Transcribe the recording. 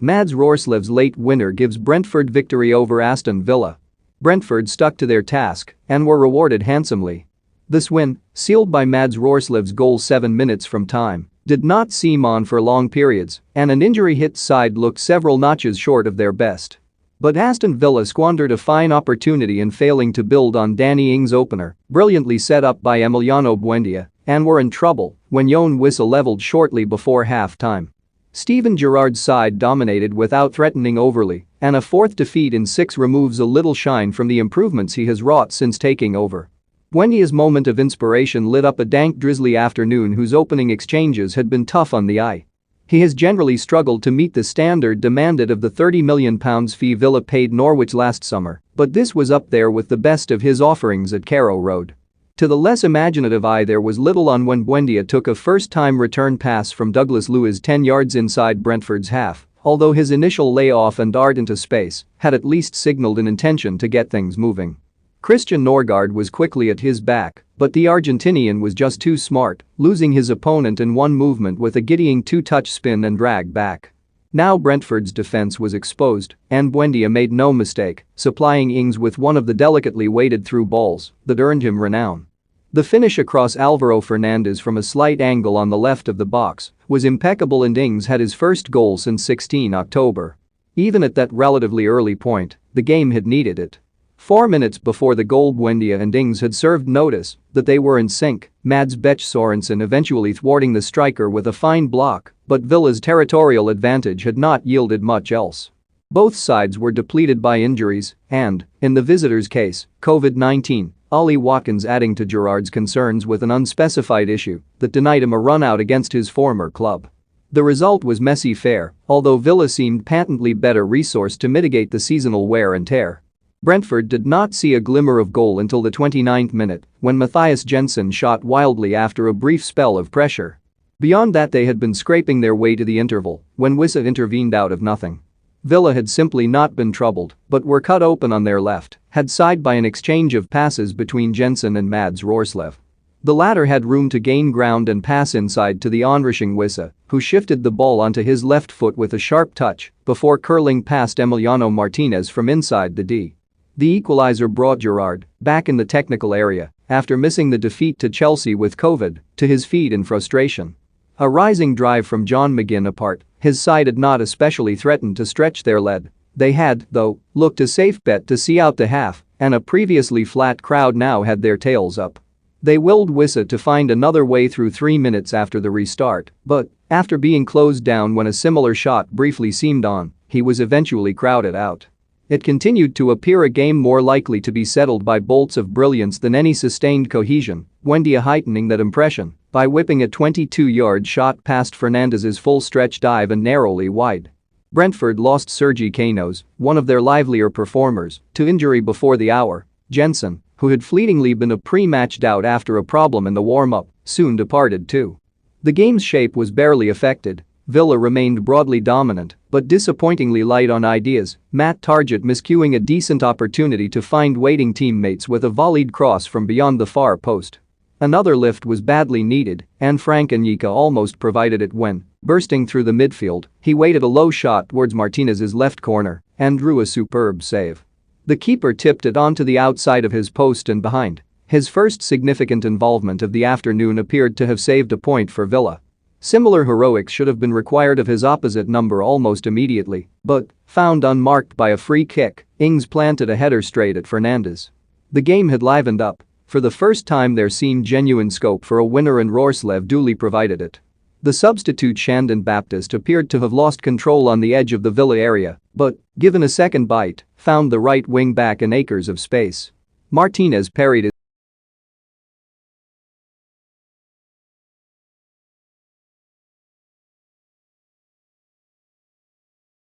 Mads Roerslev's late winner gives Brentford victory over Aston Villa. Brentford stuck to their task and were rewarded handsomely. This win, sealed by Mads Roerslev's goal 7 minutes from time, did not seem on for long periods, and an injury-hit side looked several notches short of their best. But Aston Villa squandered a fine opportunity in failing to build on Danny Ings' opener, brilliantly set up by Emiliano Buendia, and were in trouble when Yoane Wissa levelled shortly before half-time. Steven Gerrard's side dominated without threatening overly, and a fourth defeat in 6 removes a little shine from the improvements he has wrought since taking over. Buendia's moment of inspiration lit up a dank drizzly afternoon whose opening exchanges had been tough on the eye. He has generally struggled to meet the standard demanded of the £30 million fee Villa paid Norwich last summer, but this was up there with the best of his offerings at Carrow Road. To the less imaginative eye, there was little on when Buendia took a first-time return pass from Douglas Luiz 10 yards inside Brentford's half, although his initial layoff and dart into space had at least signalled an intention to get things moving. Christian Norgard was quickly at his back, but the Argentinian was just too smart, losing his opponent in one movement with a giddying 2-touch spin and drag back. Now Brentford's defence was exposed, and Buendia made no mistake, supplying Ings with one of the delicately weighted through balls that earned him renown. The finish across Alvaro Fernandez from a slight angle on the left of the box was impeccable, and Ings had his first goal since 16 October. Even at that relatively early point, the game had needed it. 4 minutes before the goal, Buendia and Ings had served notice that they were in sync, Mads Bech Sorensen eventually thwarting the striker with a fine block, but Villa's territorial advantage had not yielded much else. Both sides were depleted by injuries and, in the visitors' case, COVID-19, Ollie Watkins adding to Gerrard's concerns with an unspecified issue that denied him a run-out against his former club. The result was messy fare, although Villa seemed patently better resourced to mitigate the seasonal wear and tear. Brentford did not see a glimmer of goal until the 29th minute, when Matthias Jensen shot wildly after a brief spell of pressure. Beyond that, they had been scraping their way to the interval when Wissa intervened out of nothing. Villa had simply not been troubled, but were cut open on their left, had side by an exchange of passes between Jensen and Mads Roerslev. The latter had room to gain ground and pass inside to the onrushing Wissa, who shifted the ball onto his left foot with a sharp touch before curling past Emiliano Martinez from inside the D. The equaliser brought Gerrard, back in the technical area after missing the defeat to Chelsea with COVID, to his feet in frustration. A rising drive from John McGinn apart, his side had not especially threatened to stretch their lead. They had, though, looked a safe bet to see out the half, and a previously flat crowd now had their tails up. They willed Wissa to find another way through 3 minutes after the restart, but, after being closed down when a similar shot briefly seemed on, he was eventually crowded out. It continued to appear a game more likely to be settled by bolts of brilliance than any sustained cohesion, Buendia heightening that impression by whipping a 22-yard shot past Fernandez's full-stretch dive and narrowly wide. Brentford lost Sergi Canos, one of their livelier performers, to injury before the hour. Jensen, who had fleetingly been a pre-match doubt after a problem in the warm-up, soon departed too. The game's shape was barely affected. Villa remained broadly dominant, but disappointingly light on ideas, Matt Targett miscuing a decent opportunity to find waiting teammates with a volleyed cross from beyond the far post. Another lift was badly needed, and Frank Onyeka almost provided it when, bursting through the midfield, he weighted a low shot towards Martinez's left corner and drew a superb save. The keeper tipped it onto the outside of his post and behind. His first significant involvement of the afternoon appeared to have saved a point for Villa. Similar heroics should have been required of his opposite number almost immediately, but, found unmarked by a free kick, Ings planted a header straight at Fernandez. The game had livened up. For the first time there seemed genuine scope for a winner, and Roerslev duly provided it. The substitute Shandon Baptiste appeared to have lost control on the edge of the Villa area, but, given a second bite, found the right wing back in acres of space. Martinez parried